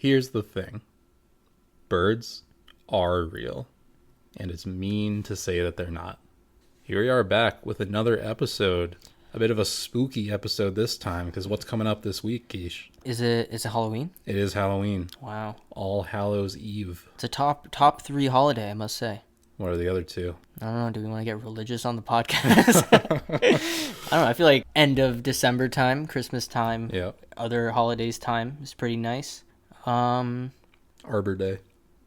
Here's the thing. Birds are real, and it's mean to say that they're not. Here we are back with another episode. A bit of a spooky episode this time, because what's coming up this week, Kesh? Is it Halloween? It is Halloween. Wow. All Hallows Eve. It's a top 3 holiday, I must say. What are the other two? I don't know. Do we want to get religious on the podcast? I don't know. I feel like end of December time, Christmas time, other holidays time is pretty nice. Arbor Day.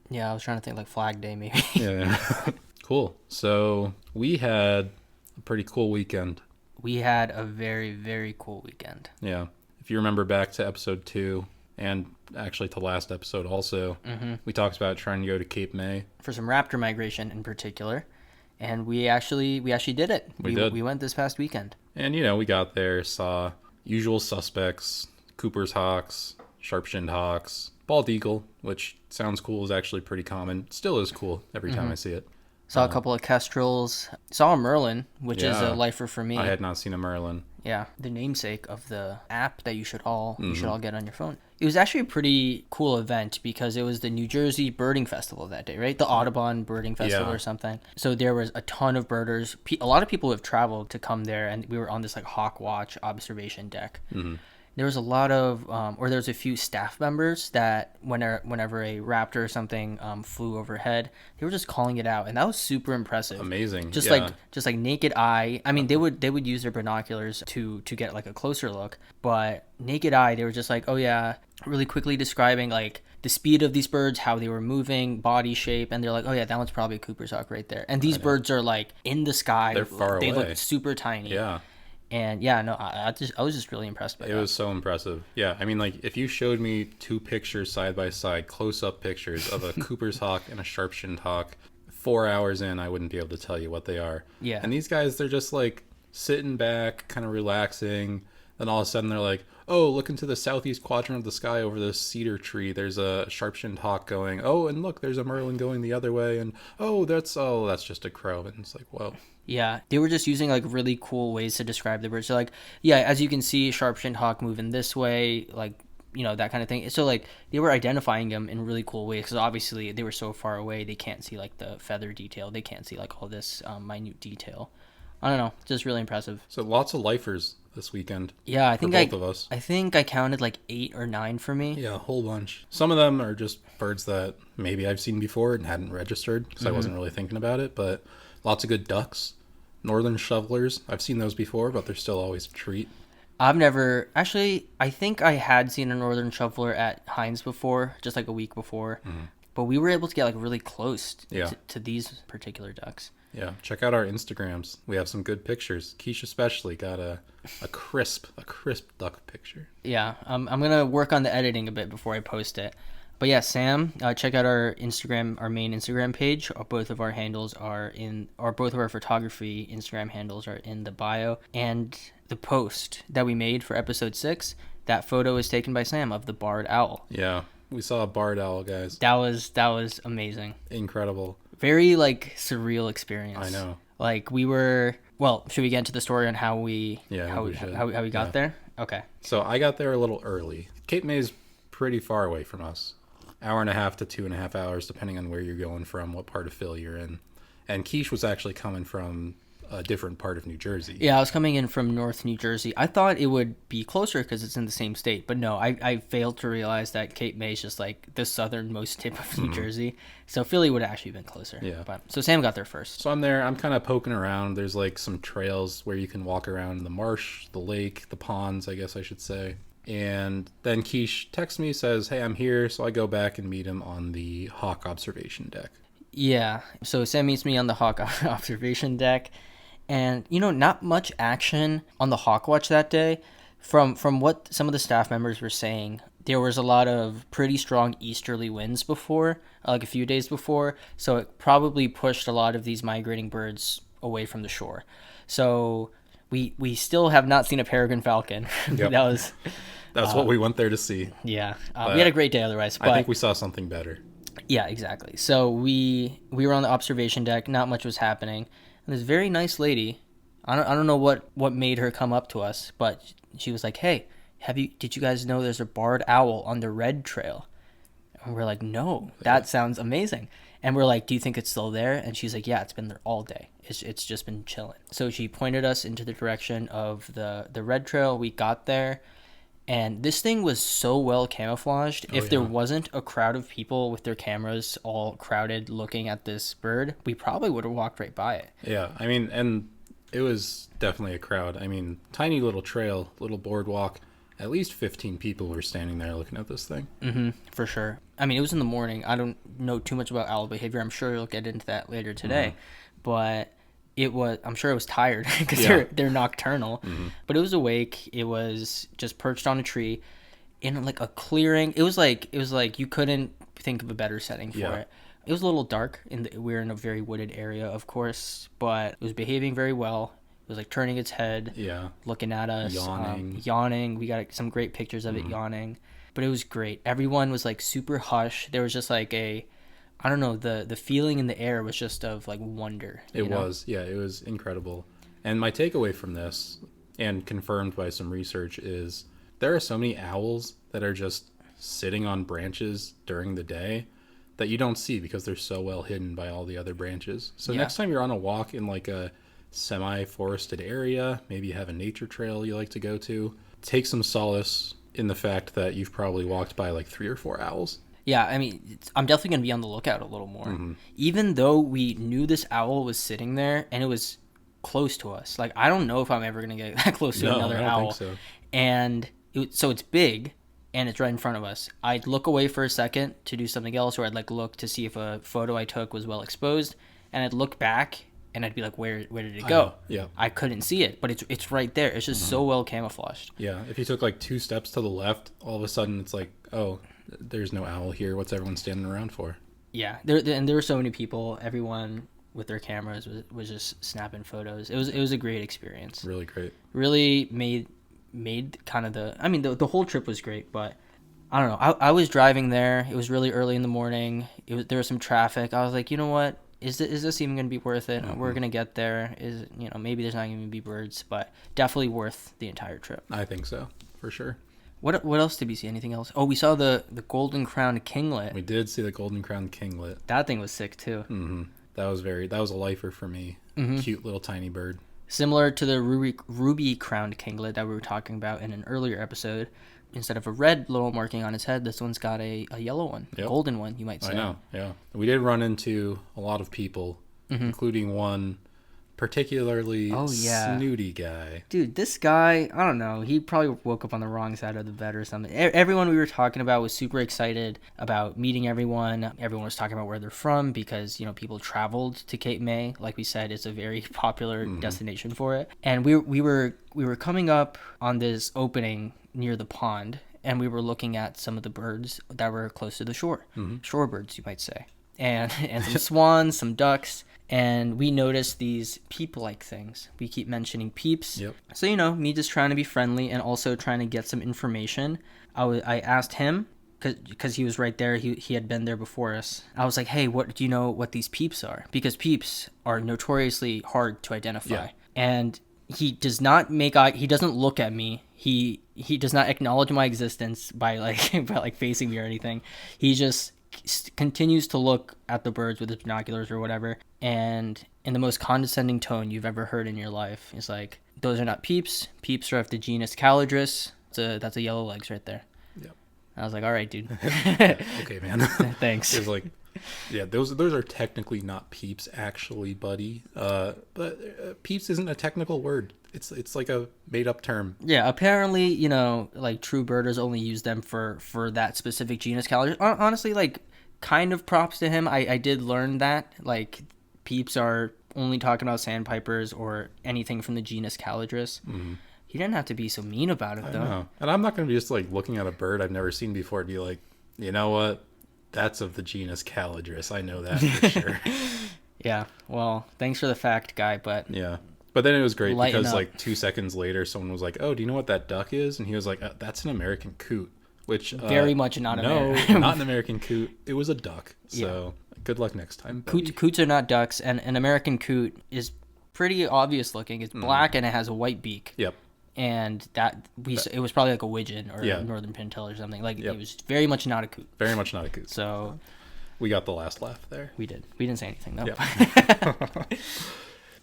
Yeah, I was trying to think like Flag Day maybe. Yeah. Cool. So we had a pretty cool weekend. We had a very, very cool weekend. Yeah. If you remember back to episode 2, and actually to last episode also, we talked about trying to go to Cape May. For some raptor migration in particular. And we actually did it. We did. We went this past weekend. And, we got there, saw usual suspects, Cooper's hawks, sharp-shinned hawks, bald eagle, which sounds cool, is actually pretty common. Still is cool every time I see it. Saw a couple of kestrels. Saw a merlin, which is a lifer for me. I had not seen a merlin. Yeah, the namesake of the app that you should all get on your phone. It was actually a pretty cool event because it was the New Jersey Birding Festival that day, right? The Audubon Birding Festival or something. So there was a ton of birders. A lot of people have traveled to come there, and we were on this like hawk watch observation deck. There was a lot of, there was a few staff members that whenever a raptor or something flew overhead, they were just calling it out, and that was super impressive. Amazing. Just like naked eye. I mean, they would use their binoculars to get like a closer look, but naked eye, they were just like, oh yeah, really quickly describing like the speed of these birds, how they were moving, body shape, and they're like, oh yeah, that one's probably a Cooper's hawk right there. And these birds are like in the sky. They're far away. They look super tiny. Yeah. And yeah, no, I was just really impressed by that. It was so impressive. Yeah, I mean, like, if you showed me 2 pictures side by side, close-up pictures of a Cooper's hawk and a sharp-shinned hawk, 4 hours in, I wouldn't be able to tell you what they are. Yeah. And these guys, they're just, like, sitting back, kind of relaxing. Then all of a sudden, they're like, oh, look into the southeast quadrant of the sky over this cedar tree. There's a sharp-shinned hawk going. Oh, and look, there's a merlin going the other way. And, that's just a crow. And it's like, whoa. Yeah, they were just using like really cool ways to describe the birds. So like, yeah, as you can see, sharp-shinned hawk moving this way, like, that kind of thing. So like, they were identifying them in really cool ways because obviously they were so far away, they can't see like the feather detail. They can't see like all this minute detail. I don't know, just really impressive. So lots of lifers this weekend. Yeah, I think both of us. I think I counted like 8 or 9 for me. Yeah, a whole bunch. Some of them are just birds that maybe I've seen before and hadn't registered because I wasn't really thinking about it. But lots of good ducks. Northern shovelers. I've seen those before, but they're still always a treat. I've never... Actually, I think I had seen a northern shoveler at Heinz before, just like a week before. But we were able to get like really close to these particular ducks. Yeah, check out our Instagrams. We have some good pictures. Kesh especially got a crisp duck picture. Yeah, I'm going to work on the editing a bit before I post it. But yeah, Sam, check out our Instagram, our main Instagram page. Both of our handles both of our photography Instagram handles are in the bio. And the post that we made for episode 6, that photo is taken by Sam of the barred owl. Yeah, we saw a barred owl, guys. That was amazing. Incredible. Very like surreal experience. I know. Like we were. Well, should we get into the story on how we got there? Okay. So I got there a little early. Cape May's pretty far away from us. 1.5 to 2.5 hours, depending on where you're going from, what part of Philly you're in. And Kesh was actually coming from a different part of New Jersey. Yeah, I was coming in from North New Jersey. I thought it would be closer because it's in the same state. But no, I failed to realize that Cape May is just like the southernmost tip of New Jersey. So Philly would have actually been closer. Yeah. So Sam got there first. So I'm there. I'm kind of poking around. There's like some trails where you can walk around the marsh, the lake, the ponds, I guess I should say. And then Kesh texts me, says, hey, I'm here. So I go back and meet him on the hawk observation deck. Yeah. So Sam meets me on the hawk observation deck. And, not much action on the hawk watch that day. From what some of the staff members were saying, there was a lot of pretty strong easterly winds before, like a few days before. So it probably pushed a lot of these migrating birds away from the shore. So we still have not seen a peregrine falcon. Yep. That's what we went there to see. Yeah. We had a great day otherwise. But I think we saw something better. Yeah, exactly. So we were on the observation deck. Not much was happening. And this very nice lady, I don't know what made her come up to us, but she was like, hey, did you guys know there's a barred owl on the red trail? And we're like, no, that sounds amazing. And we're like, do you think it's still there? And she's like, yeah, it's been there all day. It's just been chilling. So she pointed us into the direction of the red trail. We got there, and this thing was so well camouflaged. If there wasn't a crowd of people with their cameras all crowded looking at this bird, we probably would have walked right by it. Yeah, I mean, and it was definitely a crowd. I mean, tiny little trail, little boardwalk. At least 15 people were standing there looking at this thing. Mm-hmm, for sure. I mean, it was in the morning. I don't know too much about owl behavior. I'm sure you'll get into that later today. But I'm sure it was tired because they're nocturnal. But it was awake. It was just perched on a tree in like a clearing. It was like you couldn't think of a better setting for it. It was a little dark. We're in a very wooded area, of course, but it was behaving very well. It was like turning its head, looking at us, yawning. We got some great pictures of it yawning, but it was great. Everyone was like super hush. There was just like I don't know, the feeling in the air was just of like wonder. It was incredible. And my takeaway from this, and confirmed by some research, is there are so many owls that are just sitting on branches during the day that you don't see because they're so well hidden by all the other branches. So next time you're on a walk in like a semi-forested area, maybe you have a nature trail you like to go to, take some solace in the fact that you've probably walked by like 3 or 4 owls. Yeah, I mean, I'm definitely going to be on the lookout a little more. Even though we knew this owl was sitting there and it was close to us. Like, I don't know if I'm ever going to get that close to another owl. Think so. And so it's big and it's right in front of us. I'd look away for a second to do something else, or I'd like look to see if a photo I took was well exposed, and I'd look back and I'd be like, where did it go? I couldn't see it, but it's right there. It's just so well camouflaged. Yeah, if you took like 2 steps to the left, all of a sudden it's like, oh, there's no owl here. What's everyone standing around for? Yeah, there were so many people. Everyone with their cameras was just snapping photos. It was a great experience. Really great. Really made kind of the whole trip was great, but I don't know. I was driving there. It was really early in the morning. There was some traffic. I was like, you know what? Is this even going to be worth it? We're going to get there. Maybe there's not going to be birds, but definitely worth the entire trip. I think so, for sure. What else did we see? Anything else? Oh, we saw the golden crowned kinglet. We did see the golden crowned kinglet. That thing was sick too. That was a lifer for me. Cute little tiny bird. Similar to the ruby crowned kinglet that we were talking about in an earlier episode. Instead of a red little marking on its head, this one's got a yellow one, golden one, you might say. I know, yeah. We did run into a lot of people, including one particularly snooty guy. Dude, this guy, I don't know, he probably woke up on the wrong side of the bed or something. Everyone we were talking about was super excited about meeting everyone. Everyone was talking about where they're from because, people traveled to Cape May. Like we said, it's a very popular destination for it. And we were coming up on this opening near the pond, and we were looking at some of the birds that were close to the shore. Shorebirds, you might say. And some swans, some ducks. And we noticed these peep-like things. We keep mentioning peeps. Yep. So, me just trying to be friendly and also trying to get some information. I asked him, because he was right there. He had been there before us. I was like, hey, do you know what these peeps are? Because peeps are notoriously hard to identify. Yeah. And he does not he doesn't look at me. He does not acknowledge my existence by facing me or anything. He just continues to look at the birds with his binoculars or whatever, and in the most condescending tone you've ever heard in your life, he's like, those are not peeps. Peeps are of the genus Calidris. That's a yellow legs right there. Yep. I was like, all right, dude. Okay, man. Thanks. It was like, yeah, those are technically not peeps, actually, buddy. But peeps isn't a technical word. It's like a made up term. Yeah, apparently, like true birders only use them for that specific genus Calidris. Honestly, like, kind of props to him. I did learn that, like, peeps are only talking about sandpipers or anything from the genus Calidris. He didn't have to be so mean about it, though. I know. And I'm not going to be just like looking at a bird I've never seen before and be like, you know what? That's of the genus Calidris. I know that for sure. Yeah. Well, thanks for the fact, guy, but... Yeah. But then it was great because like 2 seconds later, someone was like, oh, do you know what that duck is? And he was like, that's an American coot. Which very much not American. No, not an American coot. It was a duck. So good luck next time. Coots are not ducks, and an American coot is pretty obvious looking. It's black and it has a white beak. Yep. and it was probably like a widgeon or Yeah. a northern pintail or something. Like, Yep. it was very much not a coot. Very much not a coot. So We got the last laugh there. we didn't say anything though. Yeah.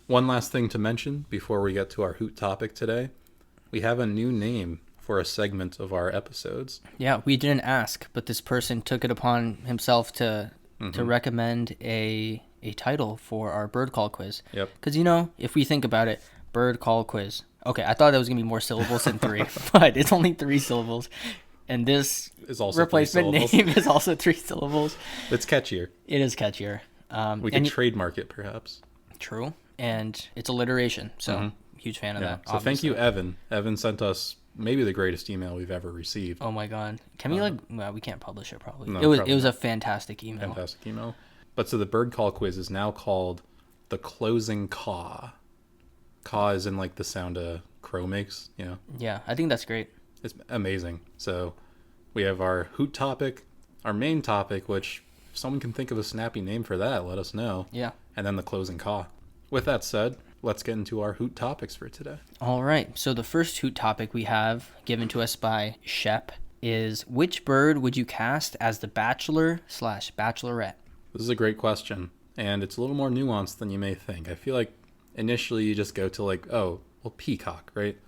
One last thing to mention before we get to our hoot topic today. We have a new name for a segment of our episodes. Yeah, we didn't ask, but this person took it upon himself to recommend a title for our bird call quiz. Yep. Because, if we think about it, bird call quiz. Okay, I thought that was going to be more syllables than 3, but it's only 3 syllables. And this Is also replacement 3 syllables. name is also 3 syllables. It's catchier. It is catchier. We could trademark it, perhaps. True. And it's alliteration, so huge fan of that. So thank you, Evan. Evan sent us maybe the greatest email we've ever received. Oh my god. Can we well, we can't publish it probably. No, It was a fantastic email. Fantastic email. But so the bird call quiz is now called the closing caw. Caw is in like the sound a crow makes, Yeah, I think that's great. It's amazing. So we have our hoot topic, our main topic, which if someone can think of a snappy name for that, let us know. Yeah. And then the closing caw. With that said, let's get into our hoot topics for today. All right. So the first hoot topic we have given to us by Shep is, which bird would you cast as the bachelor/bachelorette? This is a great question, and it's a little more nuanced than you may think. I feel like initially you just go to like, oh, well, peacock, right?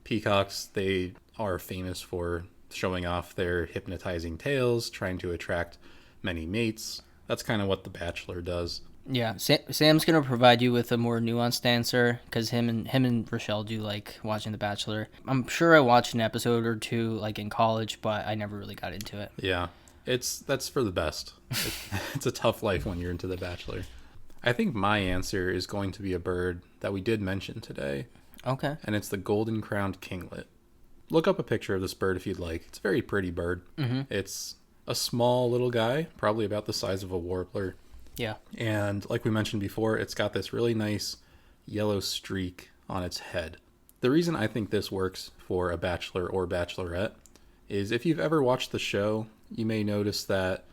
Peacocks, they are famous for showing off their hypnotizing tails, trying to attract many mates. That's kind of what the Bachelor does. Yeah, Sam's gonna provide you with a more nuanced answer because him and Rochelle do like watching The Bachelor. I'm sure I watched an episode or two like in college, but I never really got into it. Yeah, that's for the best. It's a tough life when you're into The Bachelor. I think my answer is going to be a bird that we did mention today, Okay. and it's the golden-crowned kinglet. Look up a picture of this bird if you'd like. It's a very pretty bird. Mm-hmm. It's a small little guy, probably about the size of a warbler. Yeah. And like we mentioned before, it's got this really nice yellow streak on its head. The reason I think this works for a bachelor or bachelorette is if you've ever watched the show, you may notice that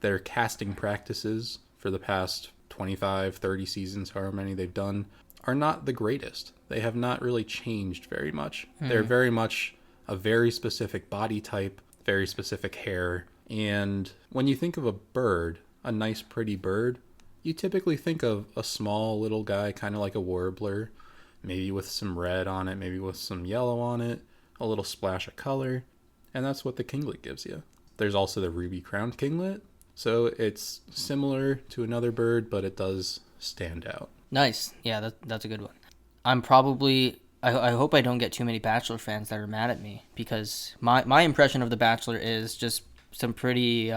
their casting practices for the past 25, 30 seasons, however many they've done, are not the greatest. They have not really changed very much. They're very much a very specific body type, very specific hair. And when you think of a bird, a nice pretty bird, you typically think of a small little guy, kind of like a warbler, maybe with some red on it, maybe with some yellow on it, a little splash of color, and that's what the kinglet gives you. There's also the ruby-crowned kinglet, so it's similar to another bird, but it does stand out. Nice. Yeah, that's a good one. I'm probably... I hope I don't get too many Bachelor fans that are mad at me, because my impression of The Bachelor is just some pretty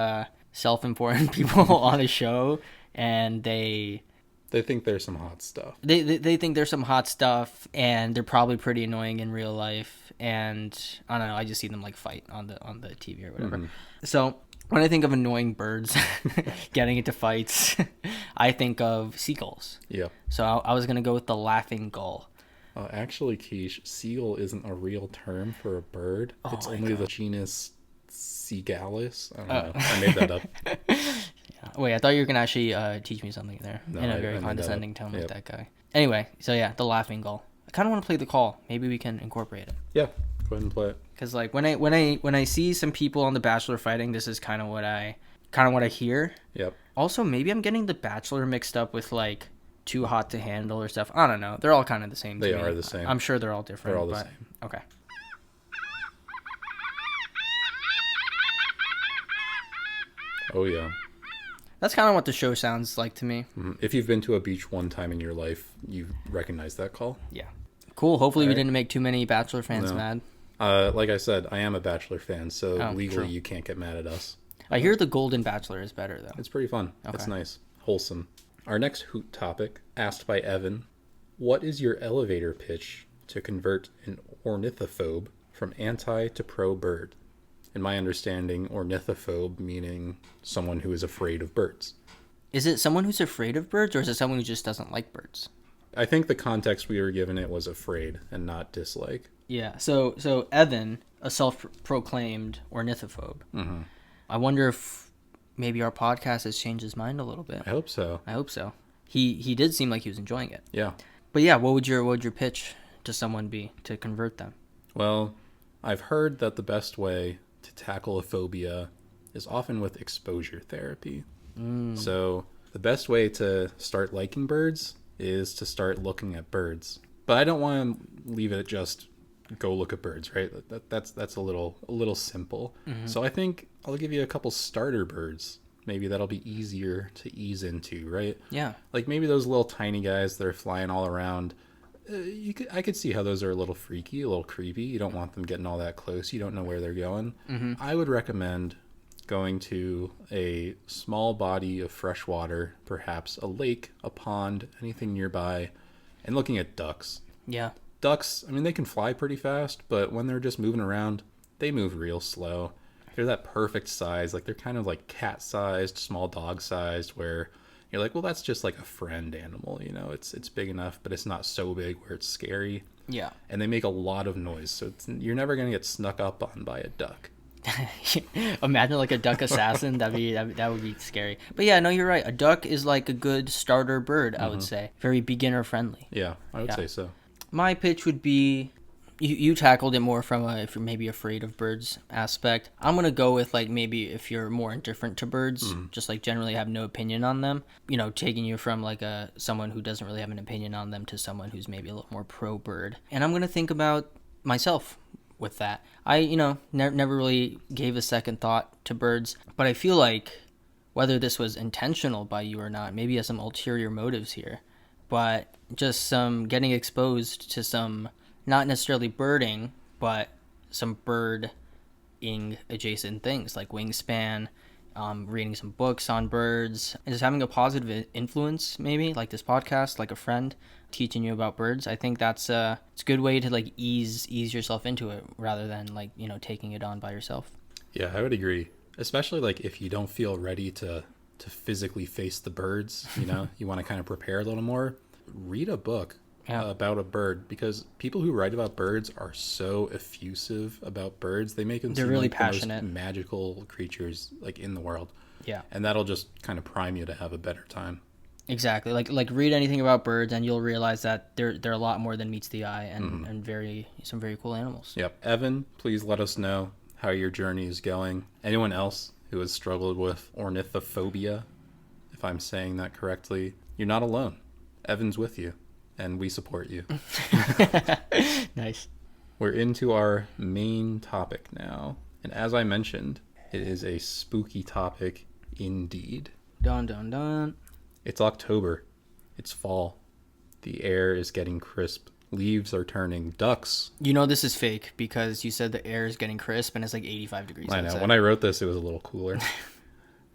self-important people on a show, and they think there's some hot stuff. They think there's some hot stuff, and they're probably pretty annoying in real life, and I don't know, I just see them like fight on the TV or whatever. So when I think of annoying birds getting into fights, I think of seagulls. Yeah. So I was gonna go with the laughing gull. Actually, Kesh, seagull isn't a real term for a bird. Oh It's my only God. the genus Seagallus. I don't know. I made that up. Wait, I thought you were gonna actually teach me something there No, in a I very made that condescending up. tone Yep. with that guy. Anyway, so yeah, the laughing gull. I kind of want to play the call. Maybe we can incorporate it. Yeah, go ahead and play it. Because like when I see some people on The Bachelor fighting, this is kind of what I hear. Yep. Also, maybe I'm getting The Bachelor mixed up with like Too Hot to Handle or stuff. I don't know. They're all kind of the same. They to me. are the same. I'm sure they're all different. They're all the but... same. Okay. Oh, yeah. That's kind of what the show sounds like to me. If you've been to a beach one time in your life, you recognize that call. Yeah. Cool. Hopefully we Alright. didn't make too many Bachelor fans No. mad. Like I said, I am a Bachelor fan, so Oh, legally true. you can't get mad at us. I hear the Golden Bachelor is better though. It's pretty fun. Okay. It's nice. Wholesome. Our next hoot topic, asked by Evan, what is your elevator pitch to convert an ornithophobe from anti to pro bird? In my understanding, ornithophobe meaning someone who is afraid of birds. Is it someone who's afraid of birds, or is it someone who just doesn't like birds? I think the context we were given it was afraid and not dislike. Yeah. So Evan, a self-proclaimed ornithophobe. Mm-hmm. I wonder if maybe our podcast has changed his mind a little bit. I hope so. I hope so. He did seem like he was enjoying it. Yeah. But yeah, what would your pitch to someone be to convert them? Well, I've heard that the best way to tackle a phobia is often with exposure therapy. So the best way to start liking birds is to start looking at birds. But I don't want to leave it at just go look at birds, right? That's a little simple. So I think I'll give you a couple starter birds. Maybe that'll be easier to ease into, right? Yeah. Like maybe those little tiny guys that are flying all around. I could see how those are a little freaky, a little creepy. You don't want them getting all that close. You don't know where they're going. I would recommend going to a small body of fresh water, perhaps a lake, a pond, anything nearby, and looking at ducks. Yeah. Ducks, I mean, they can fly pretty fast, but when they're just moving around, they move real slow. They're that perfect size. Like, they're kind of like cat-sized, small dog-sized, where you're like, well, that's just like a friend animal, you know? It's big enough, but it's not so big where it's scary. Yeah. And they make a lot of noise, so you're never going to get snuck up on by a duck. Imagine like a duck assassin. That would be scary. But yeah, no, you're right. A duck is like a good starter bird, I would say. Very beginner friendly. Yeah, I would say so. My pitch would be, you tackled it more from a, if you're maybe afraid of birds aspect. I'm going to go with like maybe if you're more indifferent to birds, just like generally have no opinion on them, you know, taking you from like someone who doesn't really have an opinion on them to someone who's maybe a little more pro bird. And I'm going to think about myself with that. I, you know, never really gave a second thought to birds, but I feel like whether this was intentional by you or not, maybe has some ulterior motives here, but just some getting exposed to some, not necessarily birding, but some birding adjacent things like wingspan, reading some books on birds, and just having a positive influence, maybe like this podcast, like a friend teaching you about birds. I think it's a good way to like ease yourself into it rather than like, you know, taking it on by yourself. Yeah, I would agree. Especially like if you don't feel ready to physically face the birds, you know, you want to kind of prepare a little more, read a book about a bird, because people who write about birds are so effusive about birds. They make them They're seem really like passionate, the most magical creatures like in the world. Yeah. And that'll just kind of prime you to have a better time. Exactly. Like read anything about birds and you'll realize that they're a lot more than meets the eye, and some very cool animals. Yep. Evan, please let us know how your journey is going. Anyone else who has struggled with ornithophobia, if I'm saying that correctly, you're not alone. Evan's with you, and we support you. Nice. We're into our main topic now, and as I mentioned, it is a spooky topic indeed. Dun dun dun. It's October. It's fall. The air is getting crisp. Leaves are turning. Ducks. You know this is fake because you said the air is getting crisp and it's like 85 degrees I know. outside. When I wrote this, it was a little cooler.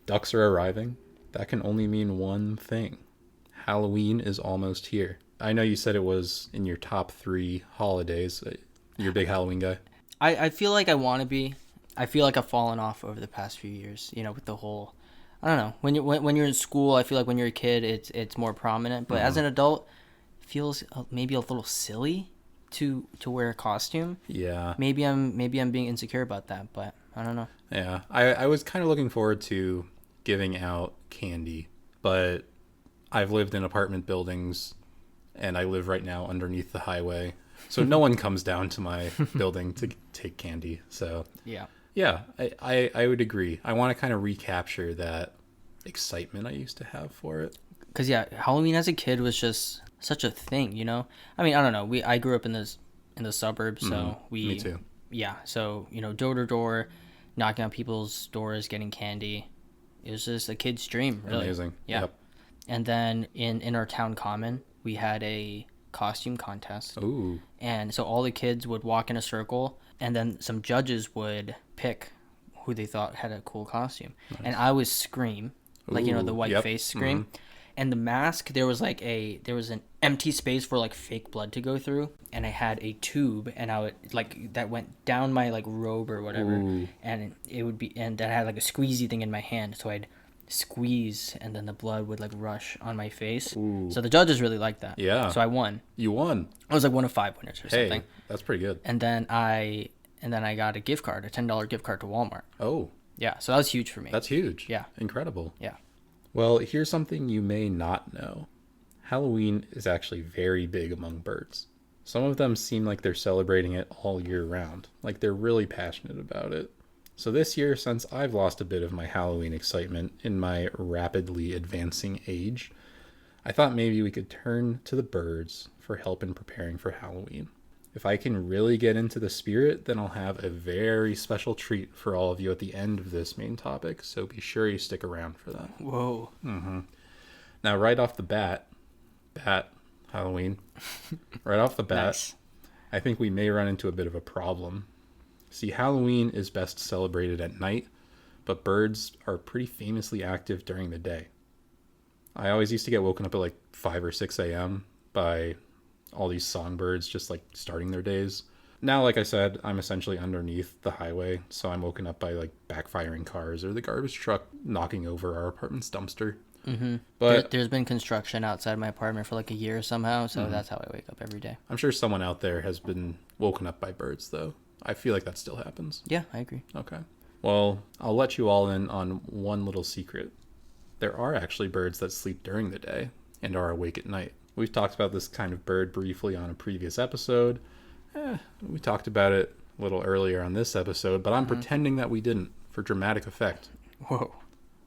Ducks are arriving. That can only mean one thing. Halloween is almost here. I know you said it was in your top 3 holidays. You're a big Halloween guy. I feel like I want to be. I feel like I've fallen off over the past few years, you know, with the whole, I don't know. When you're in school, I feel like when you're a kid, it's more prominent. But as an adult, it feels maybe a little silly to wear a costume. Yeah. Maybe I'm being insecure about that, but I don't know. Yeah. I was kind of looking forward to giving out candy, but I've lived in apartment buildings and I live right now underneath the highway. So no one comes down to my building to take candy. So yeah, I would agree. I want to kind of recapture that excitement I used to have for it. Because Halloween as a kid was just such a thing, you know. I mean, I don't know. I grew up in the suburbs, so Me too. Yeah, so you know, door to door, knocking on people's doors, getting candy. It was just a kid's dream, really. Amazing. Yeah. Yep. And then in our town common, we had a costume contest. Ooh. And so all the kids would walk in a circle, and then some judges would pick who they thought had a cool costume. Nice. And I was Scream, like, you know, the white face Scream. Mm-hmm. And the mask, there was an empty space for like fake blood to go through, and I had a tube, and I would like that went down my like robe or whatever. Ooh. And it would be, and that had like a squeezy thing in my hand, so I'd squeeze and then the blood would like rush on my face. Ooh. So the judges really liked that. Yeah. So I won. You won. I was like one of 5 winners or something. That's pretty good. And then I got a gift card, a $10 gift card to Walmart. Oh. Yeah, so that was huge for me. That's huge. Yeah. Incredible. Yeah. Well, here's something you may not know. Halloween is actually very big among birds. Some of them seem like they're celebrating it all year round, like they're really passionate about it. So this year, since I've lost a bit of my Halloween excitement in my rapidly advancing age, I thought maybe we could turn to the birds for help in preparing for Halloween. If I can really get into the spirit, then I'll have a very special treat for all of you at the end of this main topic, so be sure you stick around for that. Whoa. Now, right off the bat, Halloween, right off the bat, Nice. I think we may run into a bit of a problem. See, Halloween is best celebrated at night, but birds are pretty famously active during the day. I always used to get woken up at like 5 or 6 a.m. by all these songbirds just like starting their days. Now, like I said, I'm essentially underneath the highway, so I'm woken up by like backfiring cars or the garbage truck knocking over our apartment's dumpster. But There's been construction outside my apartment for like a year somehow, so that's how I wake up every day. I'm sure someone out there has been woken up by birds, though. I feel like that still happens. Yeah, I agree. Okay. Well, I'll let you all in on one little secret. There are actually birds that sleep during the day and are awake at night. We've talked about this kind of bird briefly on a previous episode. We talked about it a little earlier on this episode, but I'm pretending that we didn't for dramatic effect. Whoa.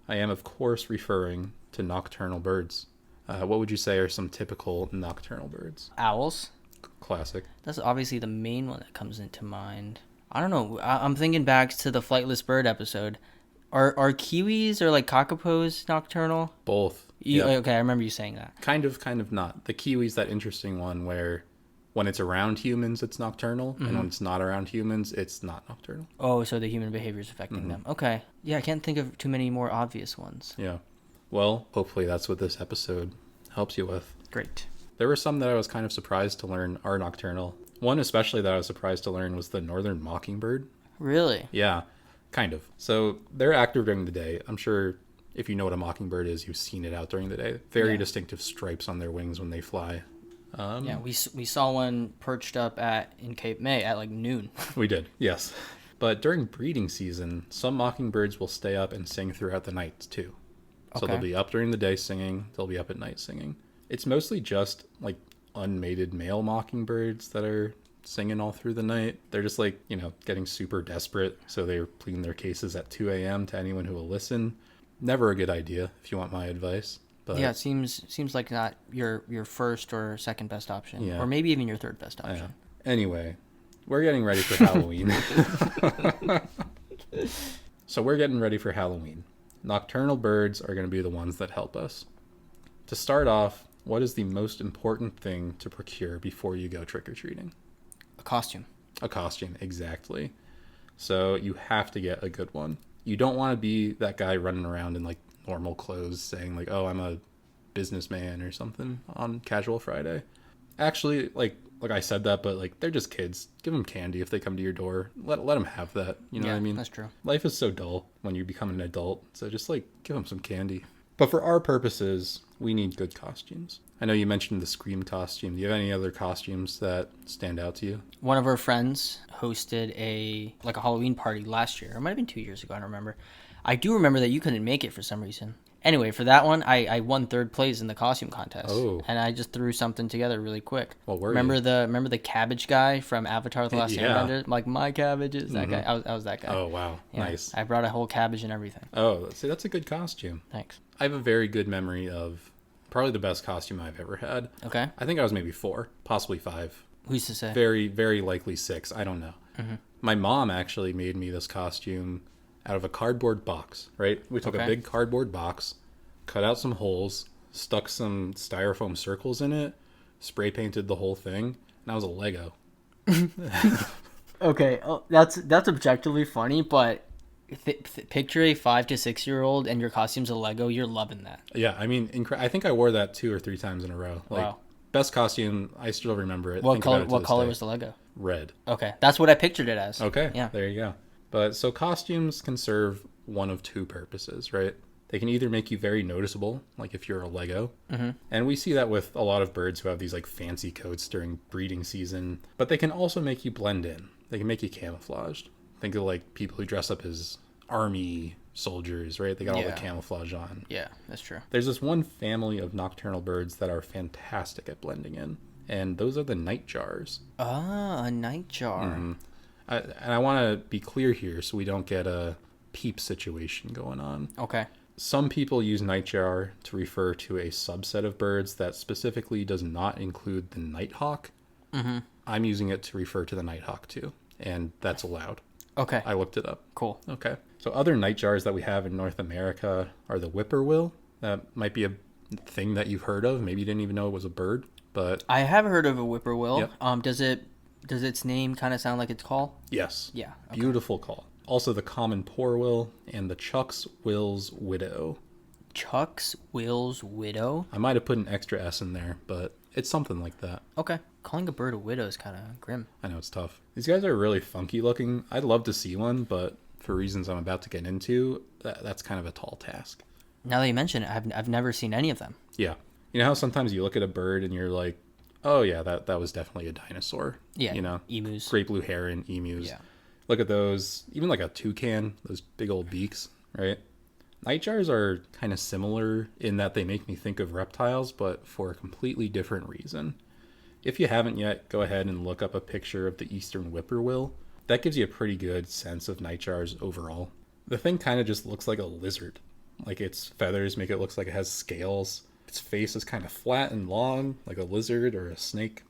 I am, of course, referring to nocturnal birds. What would you say are some typical nocturnal birds? Owls. Classic. That's obviously the main one that comes into mind. I don't know. I'm thinking back to the flightless bird episode. Are kiwis or like cockapos nocturnal? Both. You, Yep. Okay, I remember you saying that. Kind of not. The kiwi's that interesting one where when it's around humans, it's nocturnal, and when it's not around humans, it's not nocturnal. Oh, so the human behavior is affecting them. Okay. Yeah, I can't think of too many more obvious ones. Yeah. Well, hopefully that's what this episode helps you with. Great. There were some that I was kind of surprised to learn are nocturnal. One especially that I was surprised to learn was the northern mockingbird. Really? Yeah, kind of. So they're active during the day. I'm sure if you know what a mockingbird is, you've seen it out during the day. Very distinctive stripes on their wings when they fly. Yeah, we saw one perched up in Cape May at like noon. We did, yes. But during breeding season, some mockingbirds will stay up and sing throughout the night too. So Okay. they'll be up during the day singing, they'll be up at night singing. It's mostly just like unmated male mockingbirds that are singing all through the night. They're just like, getting super desperate. So they're pleading their cases at 2 a.m. to anyone who will listen. Never a good idea if you want my advice. But Yeah, it seems like not your first or second best option, Yeah. or maybe even your third best option. Anyway, we're getting ready for Halloween. So we're getting ready for Halloween. Nocturnal birds are going to be the ones that help us. To start off, what is the most important thing to procure before you go trick-or-treating? A costume. A costume, exactly. So you have to get a good one. You don't want to be that guy running around in like normal clothes saying like, oh, I'm a businessman or something on Casual Friday. Actually, like I said that, but like they're just kids. Give them candy if they come to your door. Let them have that. You know what I mean? That's true. Life is so dull when you become an adult. So just like give them some candy. But for our purposes, we need good costumes. I know you mentioned the Scream costume. Do you have any other costumes that stand out to you? One of our friends hosted a Halloween party last year. It might have been 2 years ago. I don't remember. I do remember that you couldn't make it for some reason. Anyway, for that one, I won third place in the costume contest. Oh. And I just threw something together really quick. What were remember you? Remember the cabbage guy from Avatar: The Last Yeah. Airbender? Like, my cabbages. That guy. I was that guy. Oh, wow. Yeah. Nice. I brought a whole cabbage and everything. Oh, see, that's a good costume. Thanks. I have a very good memory of probably the best costume I've ever had. Okay. I think I was maybe 4, possibly 5. Who's to say? Very, very likely 6. I don't know. My mom actually made me this costume out of a cardboard box, right? We took a Okay. big cardboard box, cut out some holes, stuck some styrofoam circles in it, spray painted the whole thing, and that was a Lego. Okay, that's objectively funny, but picture a 5 to 6 year old and your costume's a Lego. You're loving that. Yeah, I mean, I think I wore that 2 or 3 times in a row. Like, Wow. best costume, I still remember it. What Think about color? it to What this color day. was the Lego? Red. Okay, that's what I pictured it as. Okay. Yeah. There you go. But so costumes can serve one of 2 purposes, right? They can either make you very noticeable, like if you're a Lego. And we see that with a lot of birds who have these like fancy coats during breeding season. But they can also make you blend in. They can make you camouflaged. Think of like people who dress up as army soldiers, right? They got all the Yeah. camouflage on. Yeah, that's true. There's this one family of nocturnal birds that are fantastic at blending in. and those are the nightjars. Ah, a nightjar. And I want to be clear here so we don't get a peep situation going on. Okay. Some people use nightjar to refer to a subset of birds that specifically does not include the nighthawk. I'm using it to refer to the nighthawk too, and that's allowed. Okay. I looked it up. Cool. Okay. So other nightjars that we have in North America are the whippoorwill. That might be a thing that you've heard of. Maybe you didn't even know it was a bird, but I have heard of a whippoorwill. Yep. Does its name kind of sound like its call? yes. Yeah. Okay. Beautiful call. Also the common poorwill and the Chuck's Will's widow. Chuck's Will's widow. I might have put an extra S in there, but it's something like that. Okay. Calling a bird a widow is kind of grim. I know it's tough. These guys are really funky looking. I'd love to see one, but for reasons I'm about to get into, that's kind of a tall task. Now that you mention it, I've never seen any of them. Yeah. You know how sometimes you look at a bird and you're like, oh yeah, that was definitely a dinosaur. Yeah. You know, Emus. great blue heron, emus. Yeah. Look at those, even like a toucan, those big old beaks, right? Nightjars are kind of similar in that they make me think of reptiles, but for a completely different reason. If you haven't yet, go ahead and look up a picture of the eastern whippoorwill. That gives you a pretty good sense of nightjars overall. The thing kind of just looks like a lizard. Like its feathers make it look like it has scales. Its face is kind of flat and long, like a lizard or a snake.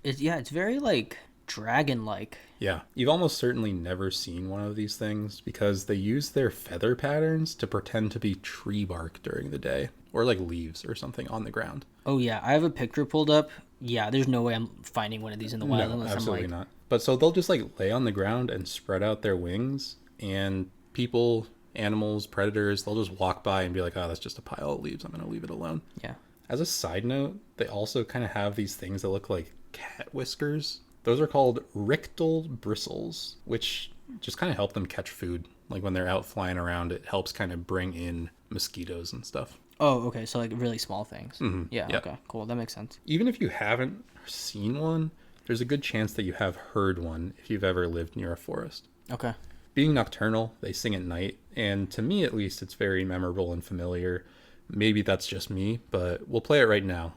It's very like dragon-like. Yeah, you've almost certainly never seen one of these things because they use their feather patterns to pretend to be tree bark during the day, or like leaves or something on the ground. Oh yeah, I have a picture pulled up. Yeah, there's no way I'm finding one of these in the wild No, unless absolutely I'm like, not. But so they'll just like lay on the ground and spread out their wings, and people, animals, predators, they'll just walk by and be like, oh, that's just a pile of leaves. I'm going to leave it alone. yeah. As a side note, they also kind of have these things that look like cat whiskers. Those are called rictal bristles, which just kind of help them catch food. Like when they're out flying around, it helps kind of bring in mosquitoes and stuff. Oh, okay. So like really small things. Yeah. Yeah. Okay. Cool. That makes sense. Even if you haven't seen one, there's a good chance that you have heard one if you've ever lived near a forest. Okay. Being nocturnal, they sing at night, and to me at least, it's very memorable and familiar. Maybe that's just me, but we'll play it right now.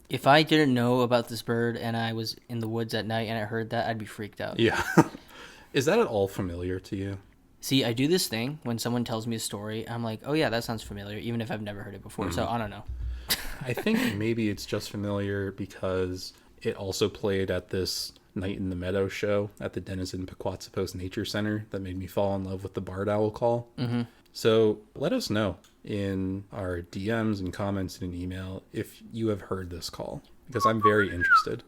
If I didn't know about this bird and I was in the woods at night and I heard that, I'd be freaked out. Yeah. Is that at all familiar to you? See, I do this thing when someone tells me a story. I'm like, oh yeah, that sounds familiar, even if I've never heard it before. So I don't know. I think maybe it's just familiar because it also played at this Night in the Meadow show at the Denison Pequot's Nature Center that made me fall in love with the barred owl call. So let us know in our DMs and comments in an email if you have heard this call, because I'm very interested.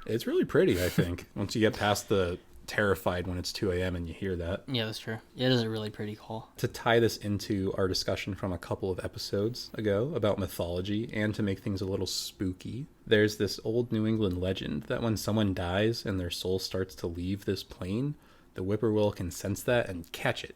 It's really pretty, I think, once you get past the terrified when it's 2 a.m. and you hear that. Yeah, that's true. It is a really pretty call. To tie this into our discussion from a couple of episodes ago about mythology and to make things a little spooky, there's this old New England legend that when someone dies and their soul starts to leave this plane, the whippoorwill can sense that and catch it,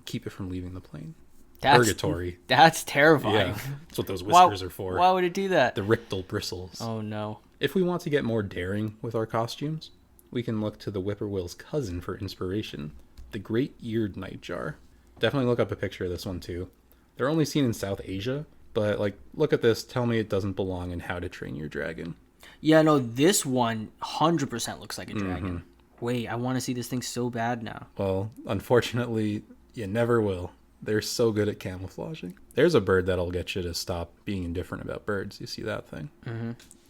keep it from leaving the plane. Purgatory. That's terrifying. Yeah, that's what those whiskers are for. Why would it do that? The rictal bristles. Oh no. If we want to get more daring with our costumes, we can look to the whippoorwill's cousin for inspiration, the great-eared nightjar. Definitely look up a picture of this one too. They're only seen in South Asia, but like, look at this, tell me it doesn't belong in How to Train Your Dragon. Yeah, no, this one 100% looks like a dragon. Wait, I want to see this thing so bad now. Well, unfortunately, you never will. They're so good at camouflaging. There's a bird that'll get you to stop being indifferent about birds. You see that thing?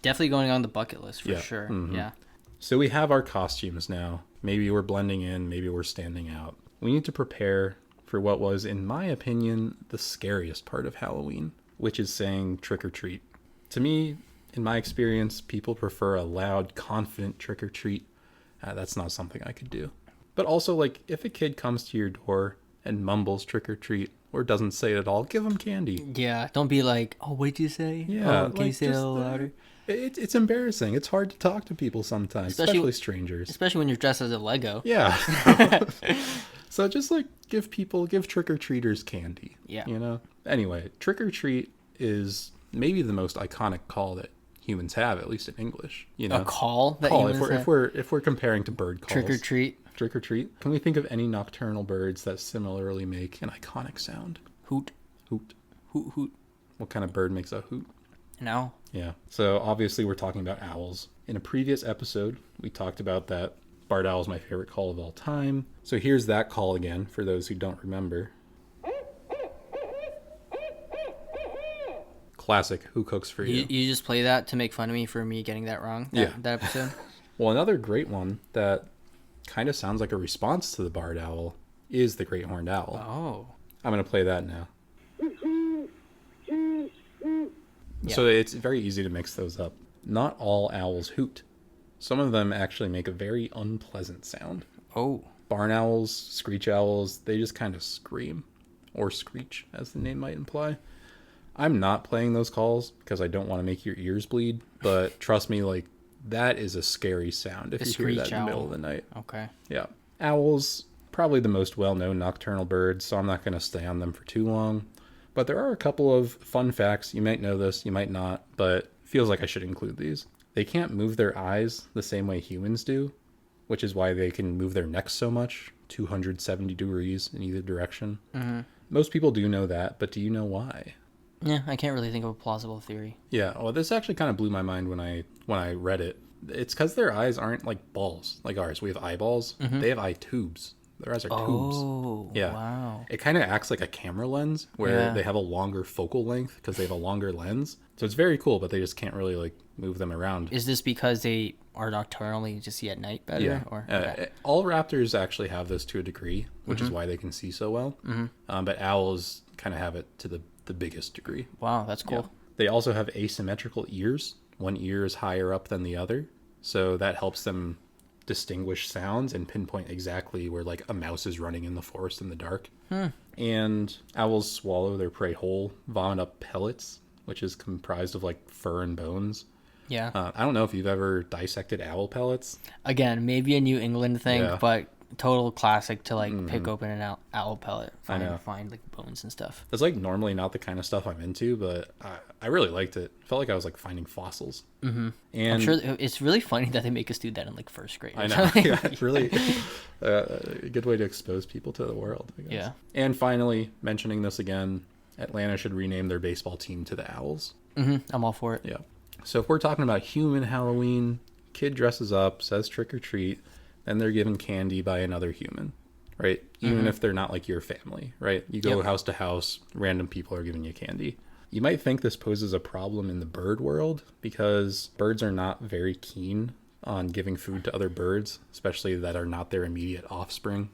Definitely going on the bucket list for sure. Yeah. So we have our costumes now. Maybe we're blending in, maybe we're standing out. We need to prepare for what was, in my opinion, the scariest part of Halloween, which is saying trick or treat. To me, in my experience, people prefer a loud, confident trick or treat. That's not something I could do. But also, like, if a kid comes to your door and mumbles trick or treat or doesn't say it at all, give them candy. Yeah, don't be like, oh, what did you say? Yeah, oh, can you say it a little louder? It's embarrassing. It's hard to talk to people sometimes, especially strangers. Especially when you're dressed as a Lego. Yeah. So just like give trick-or-treaters candy. Yeah. You know? Anyway, trick-or-treat is maybe the most iconic call that humans have, at least in English. You know? A call that call, humans have? if we're comparing to bird calls. Trick or treat. Trick or treat. Can we think of any nocturnal birds that similarly make an iconic sound? Hoot. Hoot. Hoot hoot. What kind of bird makes a hoot? An owl. Yeah. So obviously we're talking about owls. In a previous episode, we talked about that barred owl is my favorite call of all time. So here's that call again for those who don't remember. Classic. Who cooks for you? You just play that to make fun of me for me getting that wrong? That episode? Well, another great one that kind of sounds like a response to the barred owl is the great horned owl. Oh. I'm going to play that now. Yeah. So it's very easy to mix those up. Not all owls hoot. Some of them actually make a very unpleasant sound. Oh. Barn owls, screech owls, they just kind of scream. Or screech, as the name might imply. I'm not playing those calls because I don't want to make your ears bleed. But trust me, like, that is a scary sound if you hear that in the middle of the night. Okay. Yeah. Owls, probably the most well-known nocturnal birds, so I'm not going to stay on them for too long. But there are a couple of fun facts. You might know this, you might not, but it feels like I should include these. They can't move their eyes the same way humans do, which is why they can move their necks so much, 270 degrees in either direction. Mm-hmm. Most people do know that, but do you know why? Yeah, I can't really think of a plausible theory. Yeah, well, this actually kind of blew my mind when I read it. It's because their eyes aren't like balls, like ours. We have eyeballs. Mm-hmm. They have eye tubes. Their eyes are tubes. Oh, yeah. Wow. It kind of acts like a camera lens where they have a longer focal length because they have a longer lens. So it's very cool, but they just can't really like move them around. Is this because they are nocturnal, you just see at night better? Yeah. Or All raptors actually have this to a degree, which is why they can see so well. Mm-hmm. But owls kind of have it to the biggest degree. Wow, that's cool. Yeah. They also have asymmetrical ears. One ear is higher up than the other. So that helps them distinguish sounds and pinpoint exactly where like a mouse is running in the forest in the dark. And owls swallow their prey whole, vomit up pellets, which is comprised of like fur and bones. Yeah. I don't know if you've ever dissected owl pellets. Again, maybe a New England thing, Yeah. but total classic to like pick open an owl pellet, know. find like bones and stuff. That's like normally not the kind of stuff I'm into, but I really liked it. Felt like I was like finding fossils. Mm-hmm. And I'm sure it's really funny that they make us do that in like first grade. I know. Yeah, it's really a good way to expose people to the world, I guess. Yeah. And finally, mentioning this again, Atlanta should rename their baseball team to the Owls. Mm-hmm. I'm all for it. Yeah. So if we're talking about human Halloween, kid dresses up, says trick or treat, then they're given candy by another human, right? Even if they're not like your family, right? You go house to house, random people are giving you candy. You might think this poses a problem in the bird world because birds are not very keen on giving food to other birds, especially that are not their immediate offspring.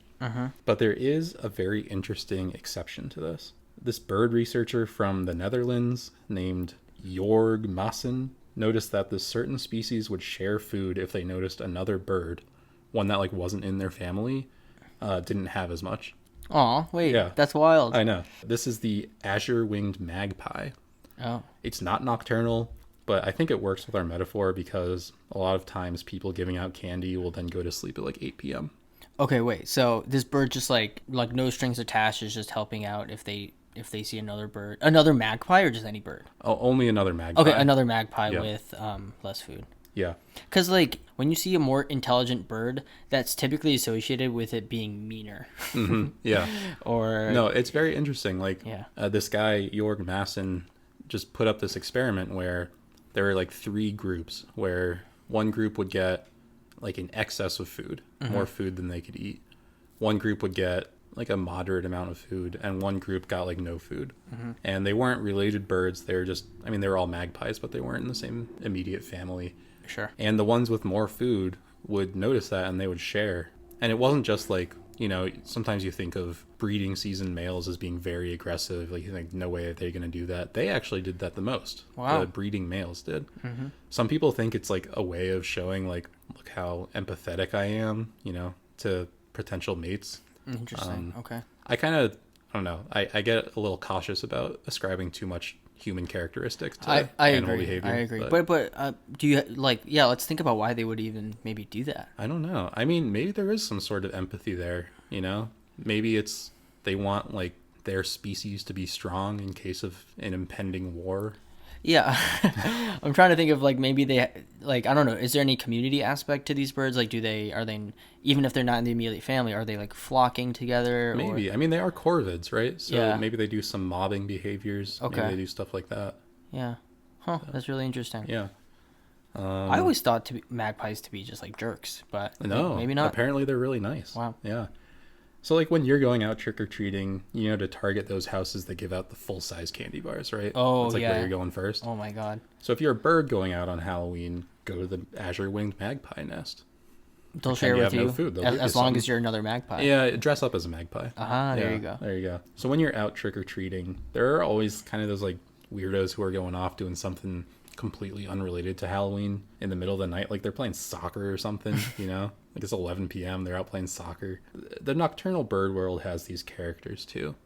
But there is a very interesting exception to this. This bird researcher from the Netherlands named Jorg Maassen noticed that this certain species would share food if they noticed another bird, one that like wasn't in their family, didn't have as much. Aw, wait, Yeah. that's wild. I know. This is the azure-winged magpie. Oh, It's not nocturnal, but I think it works with our metaphor because a lot of times people giving out candy will then go to sleep at like 8 p.m. okay, wait. So this bird just like no strings attached is just helping out if they see another bird, another magpie, or just any bird. Oh, only another magpie. Okay, another magpie Yeah. with less food. Yeah. Because, like, when you see a more intelligent bird, that's typically associated with it being meaner. Yeah. Or... No, it's very interesting. Like, Yeah. This guy, Jorg Maassen, just put up this experiment where there were, like, 3 groups, where one group would get, like, an excess of food, more food than they could eat. One group would get, like, a moderate amount of food, and one group got, like, no food. And they weren't related birds. They were just, I mean, they were all magpies, but they weren't in the same immediate family. Sure. And the ones with more food would notice that and they would share. And it wasn't just like, you know, sometimes you think of breeding season males as being very aggressive. Like you think, no way are they going to do that. They actually did that the most. Wow. The breeding males did. Some people think it's like a way of showing like, look how empathetic I am, you know, to potential mates. Interesting. Okay. I kind of, I don't know. I get a little cautious about ascribing too much human characteristics to I animal agree. behavior. I agree. But do you, like, yeah, let's think about why they would even maybe do that. I don't know. I mean, maybe there is some sort of empathy there, you know? Maybe it's they want, like, their species to be strong in case of an impending war. Yeah. I'm trying to think of like maybe they like I don't know, is there any community aspect to these birds? Like are they even if they're not in the immediate family, are they like flocking together or Maybe. I mean, they are corvids, right? So yeah. maybe they do some mobbing behaviors. Maybe Okay. they do stuff like that. Yeah. Huh, that's really interesting. Yeah. I always thought magpies to be just like jerks, but No, maybe not. apparently they're really nice. Wow. Yeah. So like when you're going out trick or treating, to target those houses that give out the full size candy bars, right? Oh, That's like where yeah. you're going first. Oh my god. So if you're a bird going out on Halloween, go to the azure winged magpie nest. They'll Pretend share you with have you no food. They'll leave you as long some. as you're another magpie. Yeah, dress up as a magpie. There Yeah, you go. there you go. So when you're out trick or treating, there are always kind of those like weirdos who are going off doing something completely unrelated to Halloween in the middle of the night. Like they're playing soccer or something, Like it's 11 p.m. They're out playing soccer. The nocturnal bird world has these characters too.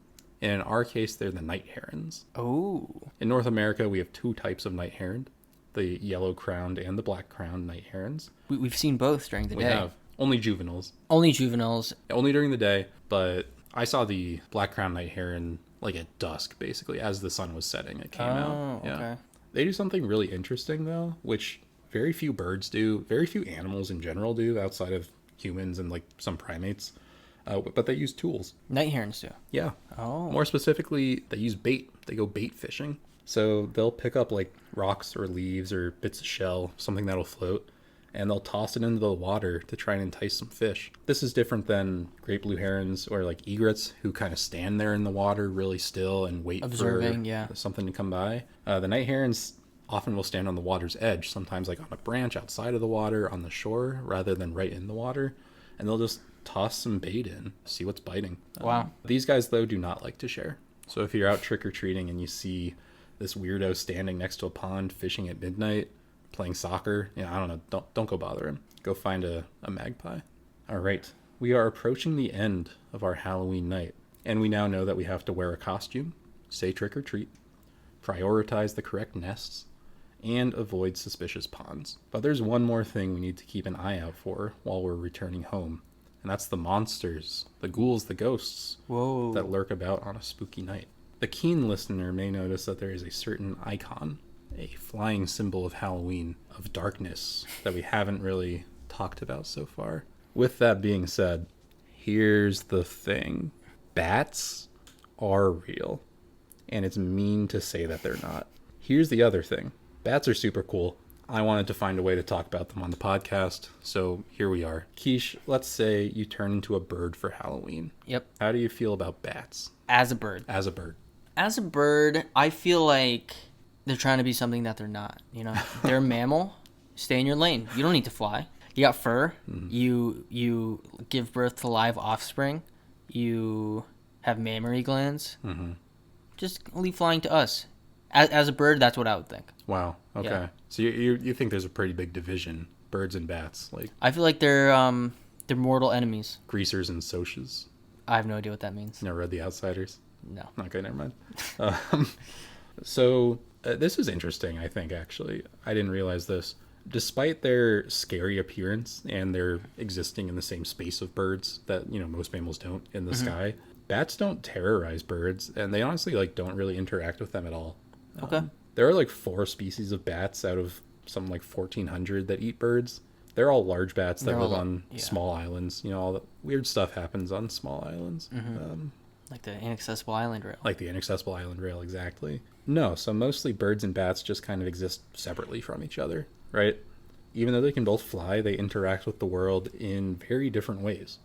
And in our case, they're the night herons. Oh. In North America, we have two types of night heron, the yellow-crowned and the black-crowned night herons. We've seen both during the We day. have only juveniles. Only juveniles. Only during the day, but I saw the black-crowned night heron like at dusk, basically, as the sun was setting. It came out. Yeah. Okay. They do something really interesting, though, which very few birds do, very few animals in general do, outside of humans and like some primates. But they use tools. Night herons do. Yeah. Oh. More specifically, they use bait. They go bait fishing. So they'll pick up like rocks or leaves or bits of shell, something that'll float, and they'll toss it into the water to try and entice some fish. This is different than great blue herons or like egrets, who kind of stand there in the water really still and wait Observing, for something to come by. The night herons often will stand on the water's edge, sometimes like on a branch outside of the water on the shore rather than right in the water, and they'll just toss some bait in, see what's biting. Wow. These guys, though, do not like to share. So if you're out trick-or-treating and you see this weirdo standing next to a pond fishing at midnight, playing soccer, I don't know, don't go bother him. Go find a magpie. All right, we are approaching the end of our Halloween night, and we now know that we have to wear a costume, say trick-or-treat, prioritize the correct nests, and avoid suspicious ponds. But there's one more thing we need to keep an eye out for while we're returning home, and that's the monsters, the ghouls, the ghosts Whoa. that lurk about on a spooky night. The keen listener may notice that there is a certain icon, a flying symbol of Halloween, of darkness, that we haven't really talked about so far. With that being said, here's the thing. Bats are real, and it's mean to say that they're not. Here's the other thing. Bats are super cool. I wanted to find a way to talk about them on the podcast, so here we are. Kesh, let's say you turn into a bird for Halloween. Yep. How do you feel about bats As a bird. as a bird? As a bird, I feel like they're trying to be something that they're not. They're a mammal. Stay in your lane. You don't need to fly. You got fur. Mm-hmm. You give birth to live offspring. You have mammary glands. Mm-hmm. Just leave flying to us. As a bird, that's what I would think. Wow. Okay. Yeah. So you think there's a pretty big division, birds and bats, like I feel like they're mortal enemies. greasers and socias. I have no idea what that means. Never read The Outsiders. No. Okay, never mind. So this is interesting, I think, actually. I didn't realize this. Despite their scary appearance and their existing in the same space of birds that, most mammals don't in the sky, bats don't terrorize birds, and they honestly, don't really interact with them at all. Okay. There are, 4 species of bats out of some, 1,400 that eat birds. They're all large bats that They're live all- on yeah. small islands. All the weird stuff happens on small islands. Like the inaccessible island rail. Like the inaccessible island rail, exactly. No, so mostly birds and bats just kind of exist separately from each other, right? Even though they can both fly, they interact with the world in very different ways.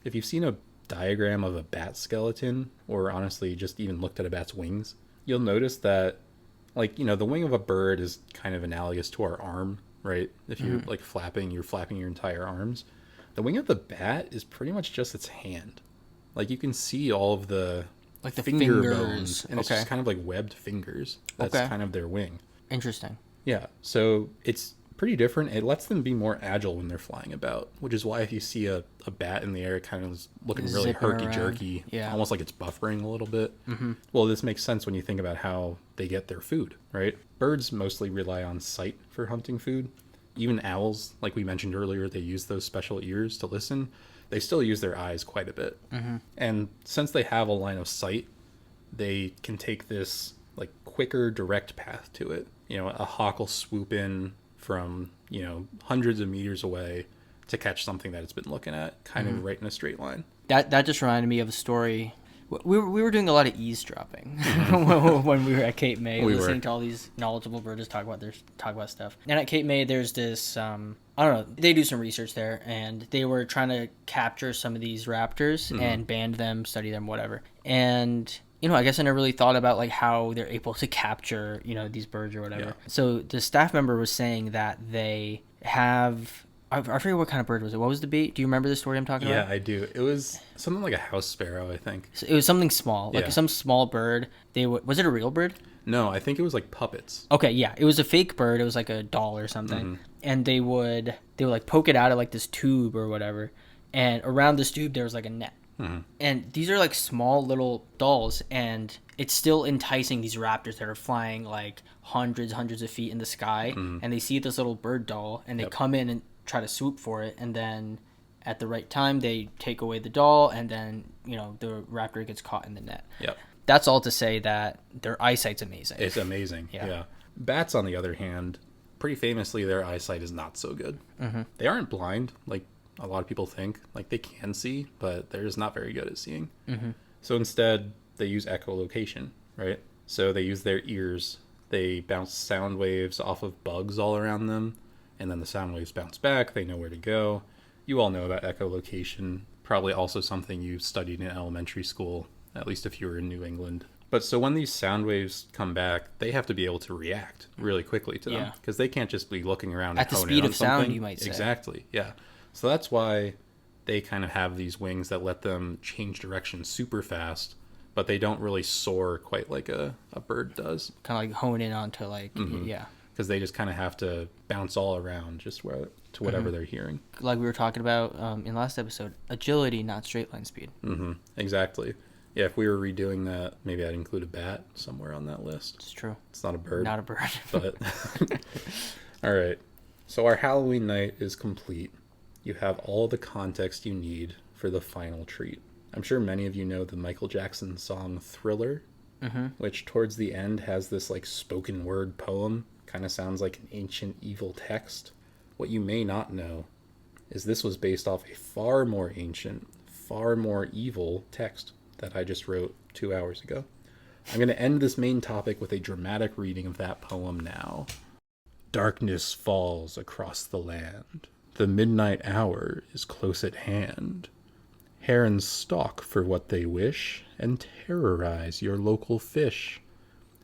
If you've seen a diagram of a bat skeleton, or honestly just even looked at a bat's wings, you'll notice that, the wing of a bird is kind of analogous to our arm, right? If you're flapping your entire arms. The wing of the bat is pretty much just its hand. You can see all of the Like the finger fingers. bones, and it's Okay. just kind of like webbed fingers. That's Okay. kind of their wing. Interesting. Yeah, so it's pretty different. It lets them be more agile when they're flying about, which is why if you see a bat in the air, it kind of is looking really Zipping around. herky-jerky, Yeah. almost like it's buffering a little bit. Mm-hmm. Well, this makes sense when you think about how they get their food, right? Birds mostly rely on sight for hunting food. Even owls, like we mentioned earlier, they use those special ears to listen. They still use their eyes quite a bit. Mm-hmm. And since they have a line of sight, they can take this quicker direct path to it. You know, a hawk will swoop in from, you know, hundreds of meters away to catch something that it's been looking at, kind of right in a straight line. That just reminded me of a story. We were doing a lot of eavesdropping when we were at Cape May, listening to all these knowledgeable birders talk about stuff. And at Cape May, there's this I don't know. They do some research there, and they were trying to capture some of these raptors and band them, study them, whatever. And you know, I guess I never really thought about like how they're able to capture, you know, these birds or whatever. Yeah. So the staff member was saying that they have. I forget what kind of bird was it. What was the bait? Do you remember the story I'm talking about? Yeah, I do. It was something like a house sparrow, I think. So it was something small, like some small bird. Was it a real bird? No, I think it was like puppets. Okay, yeah, it was a fake bird. It was like a doll or something, and they would like poke it out of like this tube or whatever, and around this tube there was like a net. And these are like small little dolls, and it's still enticing these raptors that are flying like hundreds of feet in the sky, and they see this little bird doll, and they come in and try to swoop for it, and then at the right time they take away the doll, and then, you know, the raptor gets caught in the net. Yep. That's all to say that their eyesight's amazing. It's amazing. Yeah. Bats, on the other hand, pretty famously, their eyesight is not so good. They aren't blind like a lot of people think. Like, they can see, but they're just not very good at seeing. So instead they use echolocation, right? So they use their ears. They bounce sound waves off of bugs all around them, and then the sound waves bounce back. They know where to go. You all know about echolocation. Probably also something you studied in elementary school, at least if you were in New England. But so when these sound waves come back, they have to be able to react really quickly to them, because they can't just be looking around at the speed of sound, you might say. Exactly, yeah. So that's why they kind of have these wings that let them change direction super fast, but they don't really soar quite like a bird does. Kind of like hone in onto like, because they just kind of have to bounce all around just to whatever they're hearing. Like we were talking about in last episode, agility, not straight line speed. Exactly. Yeah, if we were redoing that, maybe I'd include a bat somewhere on that list. It's true. It's not a bird. Not a bird. But all right. So our Halloween night is complete. You have all the context you need for the final treat. I'm sure many of you know the Michael Jackson song Thriller, which towards the end has this like spoken word poem. Kind of sounds like an ancient evil text. What you may not know is this was based off a far more ancient, far more evil text that I just wrote 2 hours ago. I'm going to end this main topic with a dramatic reading of that poem now. Darkness falls across the land. The midnight hour is close at hand. Herons stalk for what they wish and terrorize your local fish.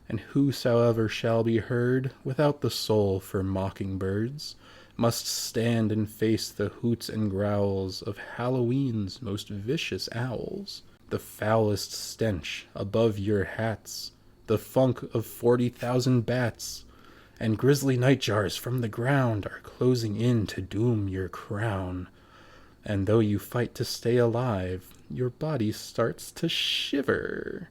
And whosoever shall be heard without the soul for mockingbirds must stand and face the hoots and growls of Halloween's most vicious owls. The foulest stench above your hats, the funk of 40,000 bats, and grisly nightjars from the ground are closing in to doom your crown. And though you fight to stay alive, your body starts to shiver.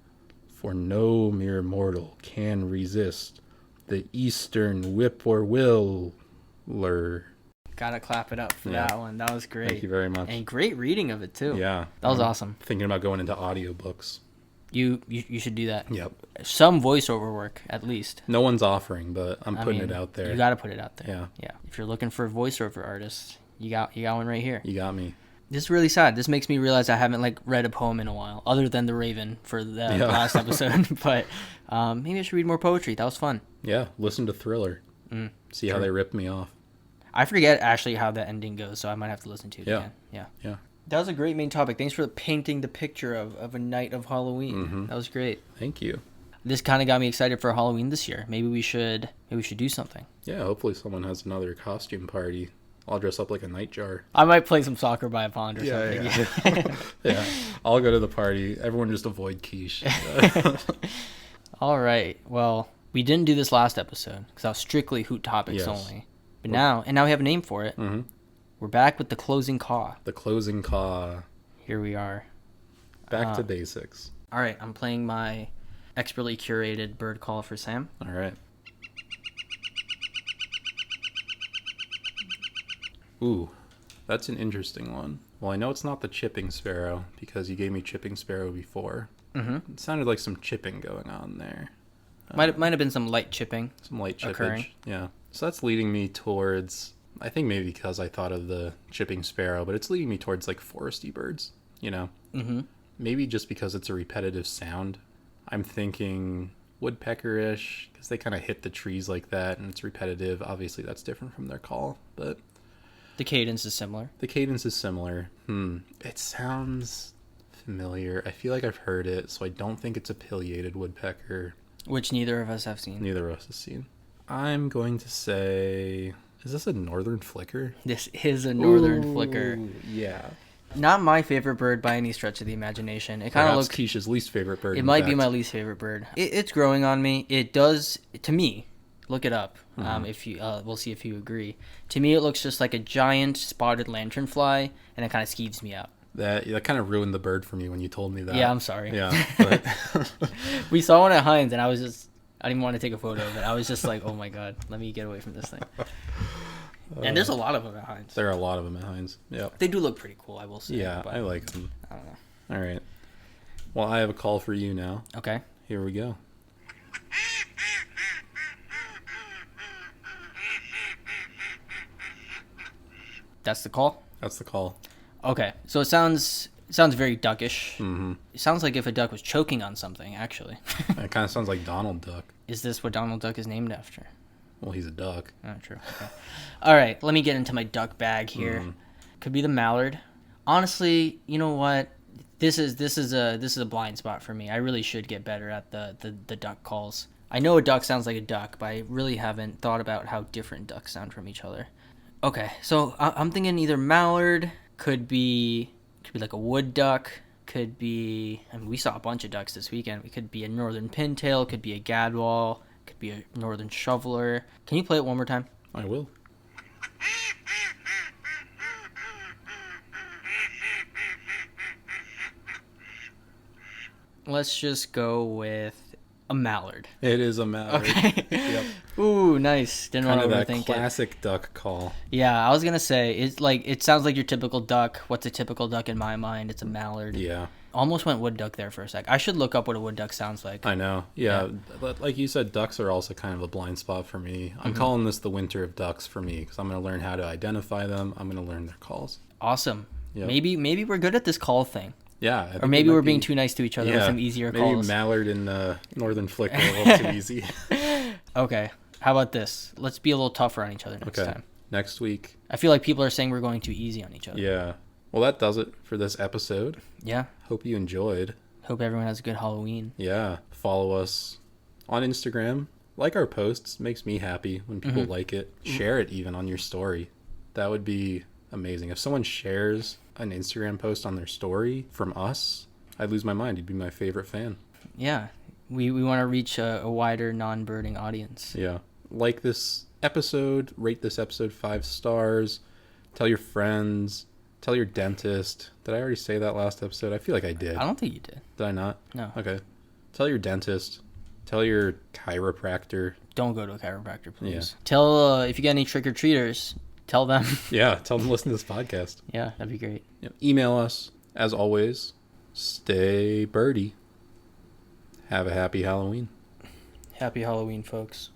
For no mere mortal can resist the Eastern whip-poor-willer. Gotta clap it up for that one. That was great. Thank you very much. And great reading of it, too. Yeah. That was awesome. Thinking about going into audiobooks. You should do that. Yep. Some voiceover work, at least. No one's offering, but I'm putting it out there. You gotta put it out there. Yeah. Yeah. If you're looking for a voiceover artist, you got one right here. You got me. This is really sad. This makes me realize I haven't like read a poem in a while, other than The Raven for the last episode. But maybe I should read more poetry. That was fun. Yeah, listen to Thriller. See how they ripped me off. I forget actually how the ending goes, so I might have to listen to it again. Yeah. That was a great main topic. Thanks for painting the picture of a night of Halloween. That was great. Thank you. This kind of got me excited for Halloween this year. Maybe we should do something. Yeah, hopefully someone has another costume party. I'll dress up like a nightjar. I might play some soccer by a pond or something. Yeah. Yeah. I'll go to the party. Everyone just avoid Kesh. All right. Well, we didn't do this last episode because that was strictly Hoot topics only. But now we have a name for it. We're back with the closing caw. The closing caw. Here we are. Back to basics. All right. I'm playing my expertly curated bird call for Sam. All right. Ooh, that's an interesting one. Well, I know it's not the chipping sparrow because you gave me chipping sparrow before. It sounded like some chipping going on there. Might have been some light chipping. Some light chippage. Occurring. Yeah. So that's leading me towards, I think maybe because I thought of the chipping sparrow, but it's leading me towards like foresty birds, you know? Mm-hmm. Maybe just because it's a repetitive sound. I'm thinking woodpecker-ish, because they kind of hit the trees like that, and it's repetitive. Obviously, that's different from their call, but... The cadence is similar. The cadence is similar. It sounds familiar. I feel like I've heard it, so I don't think it's a pileated woodpecker. Which neither of us have seen. Neither of us has seen. I'm going to say... Is this a northern flicker? This is a northern flicker. Yeah. Not my favorite bird by any stretch of the imagination. It kind of looks... Keish's least favorite bird. It might be my least favorite bird. It's growing on me. It does, to me, look it up. If you, we'll see if you agree. To me, it looks just like a giant spotted lanternfly, and it kind of skeeves me out. That kind of ruined the bird for me when you told me that. Yeah, I'm sorry. Yeah, but... We saw one at Heinz, and I didn't even want to take a photo of it. I was just like, oh my god, let me get away from this thing. And there's a lot of them at Heinz. There are a lot of them at Heinz. Yeah. They do look pretty cool, I will say. Yeah, but I like them. I don't know. All right. Well, I have a call for you now. Okay. Here we go. That's the call? That's the call. Okay. So it sounds very duckish. Mm-hmm. It sounds like if a duck was choking on something, actually. It kind of sounds like Donald Duck. Is this what Donald Duck is named after? Well, he's a duck. Oh, true. Okay. All right, let me get into my duck bag here. Could be the mallard. Honestly, you know what? This is a blind spot for me. I really should get better at the duck calls. I know a duck sounds like a duck, but I really haven't thought about how different ducks sound from each other. Okay, so I'm thinking either mallard, could be like a wood duck, could be... I mean, we saw a bunch of ducks this weekend. It could be a northern pintail, could be a gadwall, could be a northern shoveler. Can you play it one more time? I will. Let's just go with a mallard. It is a mallard. Okay. Yep. Ooh, nice. Didn't Kind want of to that overthink classic duck call. Yeah, I was gonna say it sounds like your typical duck. What's a typical duck in my mind? It's a mallard. Yeah. Almost went wood duck there for a sec. I should look up what a wood duck sounds like. I know. Yeah. Like you said, ducks are also kind of a blind spot for me. I'm calling this the winter of ducks for me because I'm going to learn how to identify them. I'm going to learn their calls. Awesome. Yep. Maybe we're good at this call thing. Yeah. I think Or maybe we're being too nice to each other with some easier maybe calls. mallard and northern flicker are a little too easy. Okay. How about this? Let's be a little tougher on each other next time. Next week. I feel like people are saying we're going too easy on each other. Yeah. Well, that does it for this episode. Yeah. Hope you enjoyed. Hope everyone has a good Halloween. Yeah. Follow us on Instagram. Like our posts. Makes me happy when people like it. Share it even on your story. That would be amazing. If someone shares an Instagram post on their story from us, I'd lose my mind. You'd be my favorite fan. Yeah. We want to reach a wider non-birding audience. Yeah. Like this episode. Rate this episode 5 stars. Tell your friends. Tell your dentist. Did I already say that last episode? I feel like I did. I don't think you did. Did I not? No. Okay. Tell your dentist. Tell your chiropractor. Don't go to a chiropractor, please. Yeah. Tell, if you get any trick-or-treaters, tell them. Yeah, tell them to listen to this podcast. Yeah, that'd be great. Yep. Email us, as always. Stay birdie. Have a happy Halloween. Happy Halloween, folks.